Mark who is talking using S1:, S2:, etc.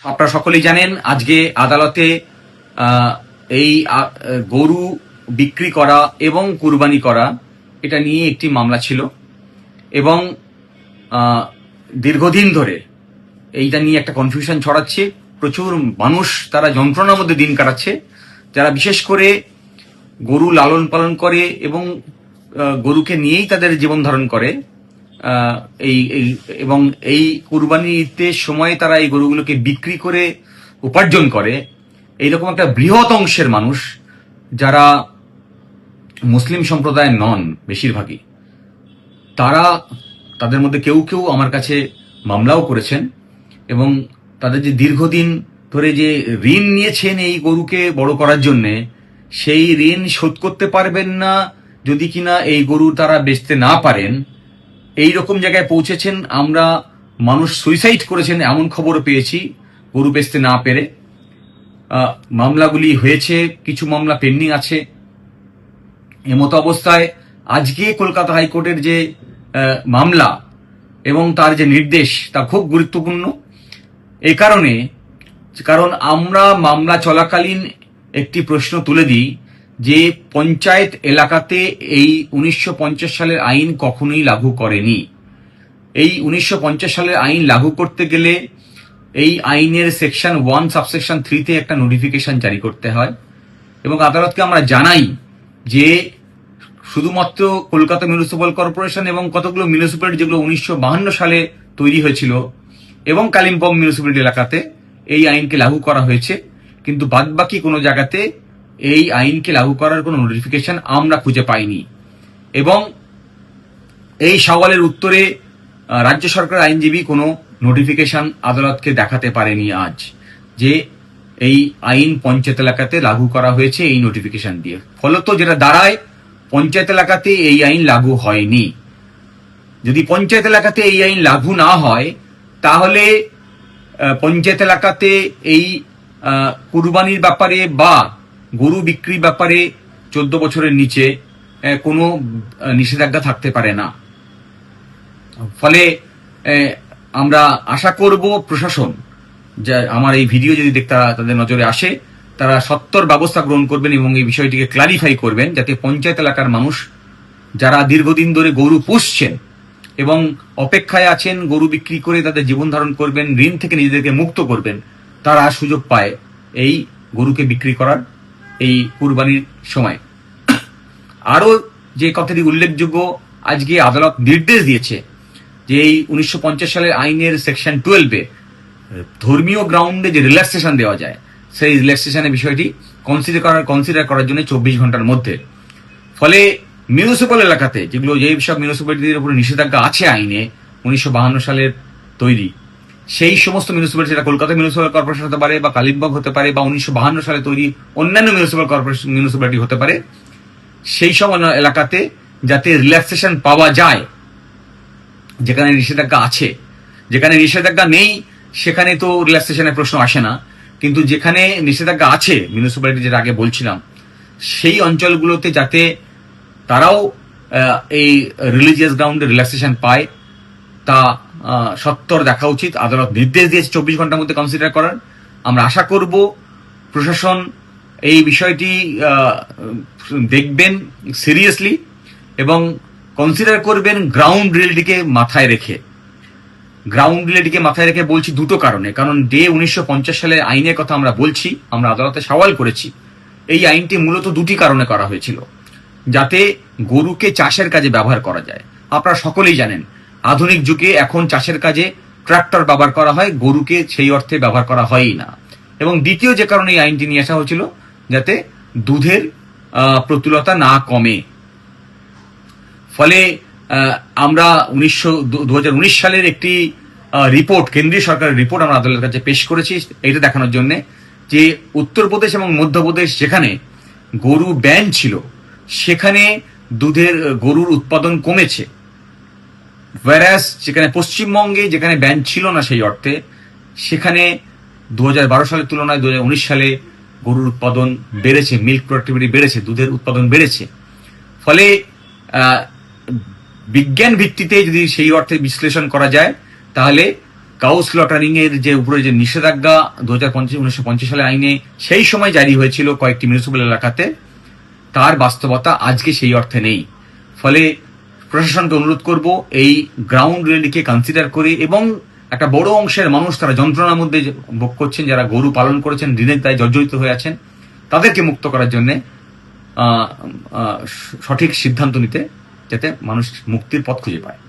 S1: আপনারা সকলেই জানেন আজকে আদালতে এই গরু বিক্রি করা এবং কুরবানি করা এটা নিয়ে একটি মামলা ছিল এবং দীর্ঘদিন ধরে এইটা নিয়ে একটা কনফিউশন ছড়াচ্ছে। প্রচুর মানুষ তারা যন্ত্রণার মধ্যে দিন কাটাচ্ছে, যারা বিশেষ করে গরু লালন পালন করে এবং গরুকে নিয়েই তাদের জীবন ধারণ করে। এবং এই কুরবানি ঈদের সময় তারা এই গরুগুলোকে বিক্রি করে উপার্জন করে। এইরকম একটা বৃহৎ অংশের মানুষ যারা মুসলিম সম্প্রদায়ের নন, বেশিরভাগই তাদের মধ্যে কেউ কেউ আমার কাছে মামলাও করেছেন এবং তাদের যে দীর্ঘদিন ধরে যে ঋণ নিয়েছেন এই গরুকে বড় করার জন্য, সেই ঋণ শোধ করতে পারবেন না যদি কিনা এই গরু তারা বেচতে না পারেন, এই রকম জায়গায় পৌঁছেছেন। আমরা মানুষ সুইসাইড করেছেন এমন খবরও পেয়েছি গরু বেচতে না পেরে। মামলাগুলি হয়েছে, কিছু মামলা পেন্ডিং আছে। এমতো অবস্থায় আজকে কলকাতা হাইকোর্টের যে মামলা এবং তার যে নির্দেশ তা খুব গুরুত্বপূর্ণ। এই কারণ আমরা মামলা চলাকালীন একটি প্রশ্ন তুলে দিই যে পঞ্চায়েত এলাকাতে এই 1950 সালের আইন কখনোই লাগু করেনি। এই 1950 সালের আইন লাগু করতে গেলে এই আইনের সেকশন 1 সাবসেকশন 3-তে একটা নোটিফিকেশন জারি করতে হয় এবং আদালতকে আমরা জানাই যে শুধুমাত্র কলকাতা মিউনিসিপ্যাল কর্পোরেশন এবং কতগুলো মিউনিসিপ্যালিটি যেগুলো 1952 সালে তৈরি হয়েছিল এবং কালিম্পং মিউনিসিপ্যালিটি এলাকাতে এই আইনকে লাগু করা হয়েছে, কিন্তু বাদবাকি কোনো জায়গাতে এই আইনকে লাগু করার কোনো নোটিফিকেশন আমরা খুঁজে পাইনি। এবং এই সওয়ালের উত্তরে রাজ্য সরকার আইনজীবী কোনো নোটিফিকেশন আদালতকে দেখাতে পারেনি আজ যে এই আইন পঞ্চায়েত এলাকাতে লাগু করা হয়েছে এই নোটিফিকেশন দিয়ে। ফলত যেটা দাঁড়ায়, পঞ্চায়েত এলাকাতে এই আইন লাগু হয়নি। যদি পঞ্চায়েত এলাকাতে এই আইন লাগু না হয় তাহলে পঞ্চায়েত এলাকাতে এই কুরবানির ব্যাপারে বা গরু বিক্রির ব্যাপারে 14 বছরের নিচে কোনো নিষেধাজ্ঞা থাকতে পারে না। ফলে আমরা আশা করব প্রশাসন, যা আমার এই ভিডিও যদি তাদের নজরে আসে, তারা সত্বর ব্যবস্থা গ্রহণ করবেন এবং এই বিষয়টিকে ক্লারিফাই করবেন, যাতে পঞ্চায়েত এলাকার মানুষ যারা দীর্ঘদিন ধরে গরু পুষছেন এবং অপেক্ষায় আছেন গরু বিক্রি করে তাদের জীবন ধারণ করবেন, ঋণ থেকে নিজেদেরকে মুক্ত করবেন, তারা সুযোগ পায় এই গরুকে বিক্রি করার এই কুরবানির সময়। আরো যে কথাটি উল্লেখযোগ্য, আজকে আদালত নির্দেশ দিয়েছে যে এই 1950 সালের আইনের সেকশন 12-এ ধর্মীয় গ্রাউন্ডে যে রিল্যাক্সেশন দেওয়া যায়, সেই রিল্যাক্সেশনের বিষয়টি কনসিডার করার জন্য 24 ঘন্টার মধ্যে। ফলে মিউনিসিপ্যাল এলাকাতে যেই সব মিউনিসিপ্যালিটির উপরে নিষেধাজ্ঞা আছে আইনে 1952 সালের তৈরি, সেই সমস্ত মিউনিসিপ্যালিটি, যেটা কলকাতা মিউনিসিপ্যাল কর্পোরেশন হতে পারে বা কালিম্পং হতে পারে বা 1952 সালে তৈরি অন্যান্য মিউনিসিপ্যালিটি হতে পারে, সেই সব এলাকাতে যাতে রিল্যাক্সেশন পাওয়া যায়। যেখানে নিষেধাজ্ঞা আছে, যেখানে নিষেধাজ্ঞা নেই সেখানে তো রিল্যাক্সেশনের প্রশ্ন আসে না, কিন্তু যেখানে নিষেধাজ্ঞা আছে মিউনিসিপ্যালিটি, যেটা আগে বলছিলাম, সেই অঞ্চলগুলোতে যাতে তারাও এই রিলিজিয়াস গ্রাউন্ডে রিল্যাক্সেশন পায় তা সত্বর দেখা উচিত। আদালত নির্দেশ দিয়েছে 24 ঘন্টার মধ্যে কনসিডার করার। আমরা আশা করব প্রশাসন এই বিষয়টি দেখবেন সিরিয়াসলি এবং কনসিডার করবেন গ্রাউন্ড রিয়েলিটিকে মাথায় রেখে। বলছি দুটো কারণে। কারণ 1950 সালের আইনের কথা আমরা বলছি, আমরা আদালতে সওয়াল করেছি। এই আইনটি মূলত দুটি কারণে করা হয়েছিল, যাতে গরুকে চাষের কাজে ব্যবহার করা যায়। আপনারা সকলেই জানেন আধুনিক যুগে এখন চাষের কাজে ট্রাক্টর ব্যবহার করা হয়, গরুকে সেই অর্থে ব্যবহার করা হয়ই না। এবং দ্বিতীয় যে কারণে এই আইনটি নিয়ে আসা হয়েছিল, যাতে দুধের প্রতুলতা না কমে। ফলে আমরা 2019 সালের একটি রিপোর্ট, কেন্দ্রীয় সরকারের রিপোর্ট আমরা আদালতের কাছে পেশ করেছি, এটা দেখানোর জন্য যে উত্তরপ্রদেশ এবং মধ্যপ্রদেশ যেখানে গরু ব্যান ছিল, সেখানে গরুর উৎপাদন কমেছে। ওয়ারাস যেখানে পশ্চিমবঙ্গে যেখানে ব্যান ছিল না সেই অর্থে, সেখানে 2012 সালের তুলনায় 2019 সালে গরুর উৎপাদন বেড়েছে, মিল্ক প্রোডাক্টিভিটি বেড়েছে, দুধের উৎপাদন বেড়েছে। ফলে বিজ্ঞান ভিত্তিতে যদি সেই অর্থে বিশ্লেষণ করা যায়, তাহলে কাউ স্লটারিং এর যে উপরে যে নিষেধাজ্ঞা 1950 সালে আইনে সেই সময় জারি হয়েছিল কয়েকটি মিউনিসিপ্যাল এলাকাতে, তার বাস্তবতা আজকে সেই অর্থে নেই। ফলে প্রশাসনকে অনুরোধ করব এই গ্রাউন্ড রিয়েলিটিকে কনসিডার করে, এবং একটা বড় অংশের মানুষ তারা যন্ত্রণার মধ্যে ভোগ করছেন, যারা গরু পালন করেছেন, ঋণের দায়ে জর্জরিত হয়ে আছেন, তাদেরকে মুক্ত করার জন্য সঠিক সিদ্ধান্ত নিতে, যাতে মানুষ মুক্তির পথ খুঁজে পায়।